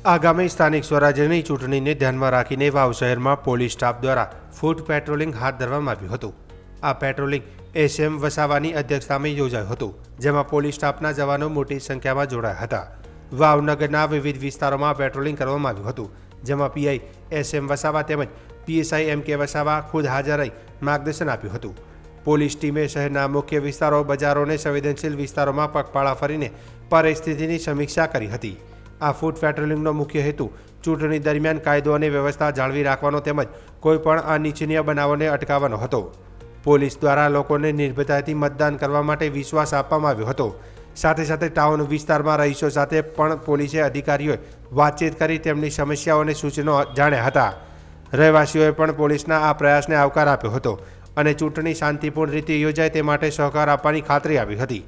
આગામી સ્થાનિક સ્વરાજ્યની ચૂંટણીને ધ્યાનમાં રાખીને વાવ શહેરમાં પોલીસ સ્ટાફ દ્વારા ફૂટ પેટ્રોલિંગ હાથ ધરવામાં આવ્યું હતું। આ પેટ્રોલિંગ એસએમ વસાવાની અધ્યક્ષતામાં યોજાયું હતું, જેમાં પોલીસ સ્ટાફના જવાનો મોટી સંખ્યામાં જોડાયા હતા। વાવનગરના વિવિધ વિસ્તારોમાં પેટ્રોલિંગ કરવામાં આવ્યું હતું, જેમાં પીઆઈ એસએમ વસાવા તેમજ પીએસઆઈ એમ કે વસાવા ખુદ હાજર રહી માર્ગદર્શન આપ્યું હતું। પોલીસ ટીમે શહેરના મુખ્ય વિસ્તારો, બજારો અને સંવેદનશીલ વિસ્તારોમાં પગપાળા ફરીને પરિસ્થિતિની સમીક્ષા કરી હતી। આ ફૂટ પેટ્રોલિંગનો મુખ્ય હેતુ ચૂંટણી દરમિયાન કાયદો અને વ્યવસ્થા જાળવી રાખવાનો તેમજ કોઈપણ અનિચ્છનીય બનાવોને અટકાવવાનો હતો। પોલીસ દ્વારા લોકોને નિર્ભયતાથી મતદાન કરવા માટે વિશ્વાસ આપવામાં આવ્યો હતો। સાથે સાથે ટાઉન વિસ્તારમાં રહીશો સાથે પણ પોલીસે અધિકારીઓએ વાતચીત કરી તેમની સમસ્યાઓ અને સૂચનો જાણ્યા હતા। રહેવાસીઓએ પણ પોલીસના આ પ્રયાસને આવકાર આપ્યો હતો અને ચૂંટણી શાંતિપૂર્ણ રીતે યોજાય તે માટે સહકાર આપવાની ખાતરી આપી હતી।